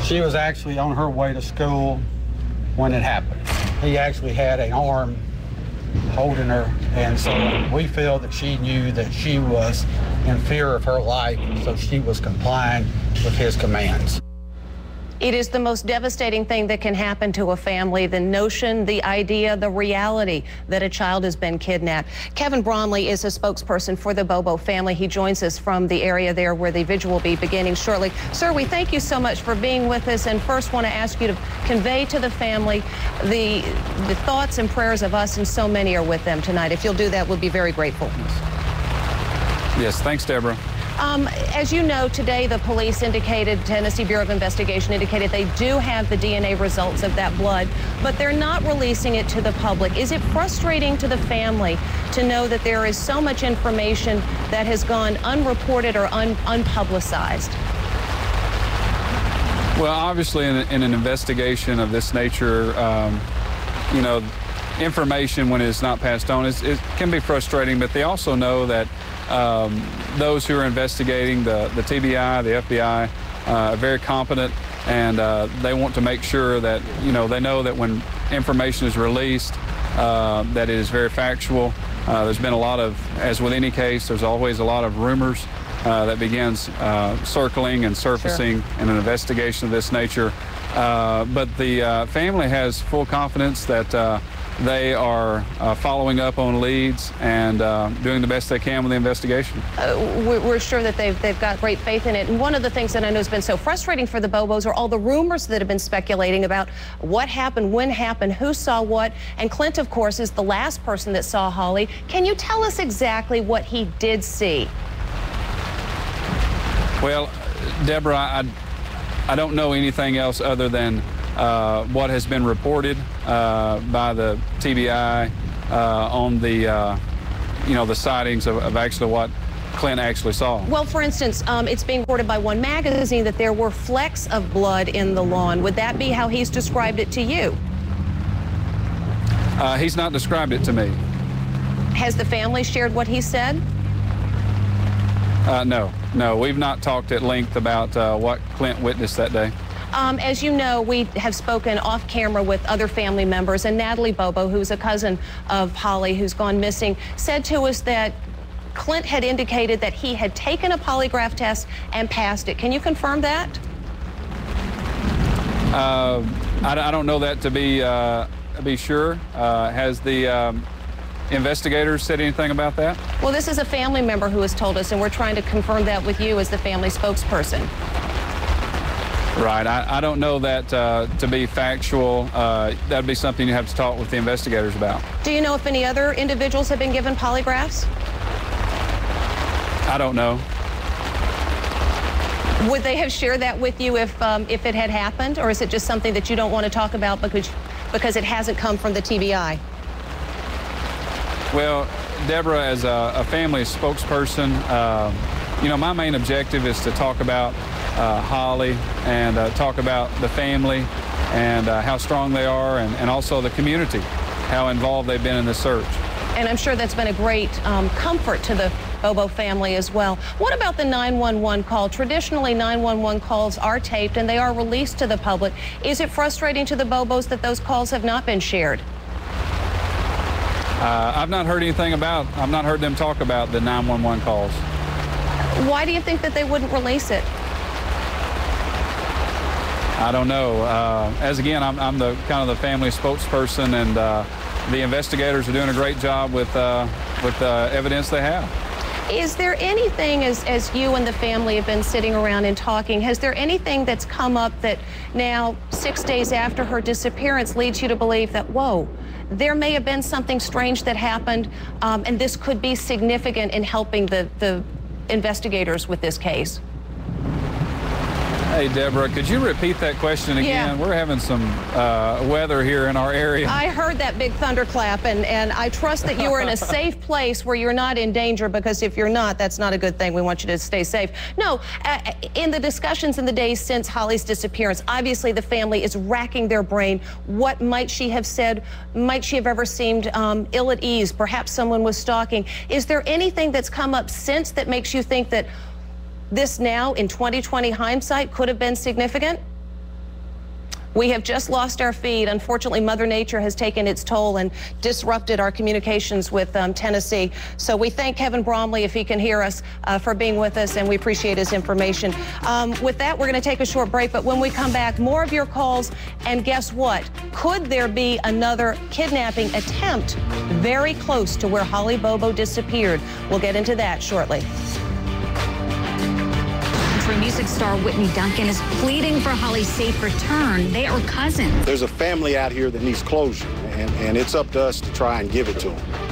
She was actually on her way to school when it happened. He actually had an arm holding her, and so we feel that she knew that she was in fear of her life, so she was complying with his commands. It is the most devastating thing that can happen to a family, the notion, the idea, the reality that a child has been kidnapped. Kevin Bromley is a spokesperson for the Bobo family. He joins us from the area there where the vigil will be beginning shortly. Sir, we thank you so much for being with us, and first want to ask you to convey to the family the thoughts and prayers of us, and so many are with them tonight. If you'll do that, we'll be very grateful. Yes, thanks, Deborah. As you know, today the police indicated, Tennessee Bureau of Investigation indicated they do have the DNA results of that blood, but they're not releasing it to the public. Is it frustrating to the family to know that there is so much information that has gone unreported or unpublicized? Well, obviously, in an investigation of this nature, you know, information when it's not passed on it can be frustrating, but they also know that those who are investigating, the TBI, the FBI, are very competent, and they want to make sure that, you know, they know that when information is released, that it is very factual. There's been a lot of, as with any case, there's always a lot of rumors that begins circling and surfacing in an investigation of this nature. But the family has full confidence that they are following up on leads and doing the best they can with the investigation. We're sure that they've got great faith in it. And one of the things that I know has been so frustrating for the Bobos are all the rumors that have been speculating about what happened, when happened, who saw what. And Clint, of course, is the last person that saw Holly. Can you tell us exactly what he did see? Well, Deborah, I don't know anything else other than what has been reported by the TBI on the, you know, the sightings of actually what Clint actually saw. Well, for instance, it's being reported by one magazine that there were flecks of blood in the lawn. Would that be how he's described it to you? He's not described it to me. Has the family shared what he said? No, we've not talked at length about what Clint witnessed that day. As you know, we have spoken off camera with other family members, and Natalie Bobo, who's a cousin of Holly, who's gone missing, said to us that Clint had indicated that he had taken a polygraph test and passed it. Can you confirm that? I don't know that to be sure. Has the investigators said anything about that? Well, this is a family member who has told us, and we're trying to confirm that with you as the family spokesperson. Right. I don't know that to be factual. That'd be something you have to talk with the investigators about. Do you know if any other individuals have been given polygraphs? I don't know. Would they have shared that with you if it had happened, or is it just something that you don't want to talk about because it hasn't come from the TBI? Well, Deborah, as a family spokesperson, you know, my main objective is to talk about Holly and talk about the family and how strong they are, and also the community, how involved they've been in this search. And I'm sure that's been a great comfort to the Bobo family as well. What about the 911 call? Traditionally, 911 calls are taped and they are released to the public. Is it frustrating to the Bobos that those calls have not been shared? I've not heard anything about, I've not heard them talk about the 911 calls. Why do you think that they wouldn't release it? I don't know. As again, I'm the kind of the family spokesperson, and the investigators are doing a great job with evidence they have. Is there anything, as you and the family have been sitting around and talking, has there anything that's come up that now, 6 days after her disappearance, leads you to believe that, whoa, there may have been something strange that happened, and this could be significant in helping the investigators with this case? Hey, Deborah, could you repeat that question again? Yeah. We're having some weather here in our area. I heard that big thunderclap, and I trust that you are in a safe place where you're not in danger, because if you're not, that's not a good thing. We want you to stay safe. No, in the discussions in the days since Holly's disappearance, obviously the family is racking their brain. What might she have said? Might she have ever seemed ill at ease? Perhaps someone was stalking. Is there anything that's come up since that makes you think that this now, in 2020 hindsight, could have been significant? We have just lost our feed. Unfortunately, Mother Nature has taken its toll and disrupted our communications with Tennessee. So we thank Kevin Bromley, if he can hear us, for being with us, and we appreciate his information. With that, we're going to take a short break, but when we come back, more of your calls, and guess what? Could there be another kidnapping attempt very close to where Holly Bobo disappeared? We'll get into that shortly. Music star Whitney Duncan is pleading for Holly's safe return. They are cousins. There's a family out here that needs closure, and it's up to us to try and give it to them.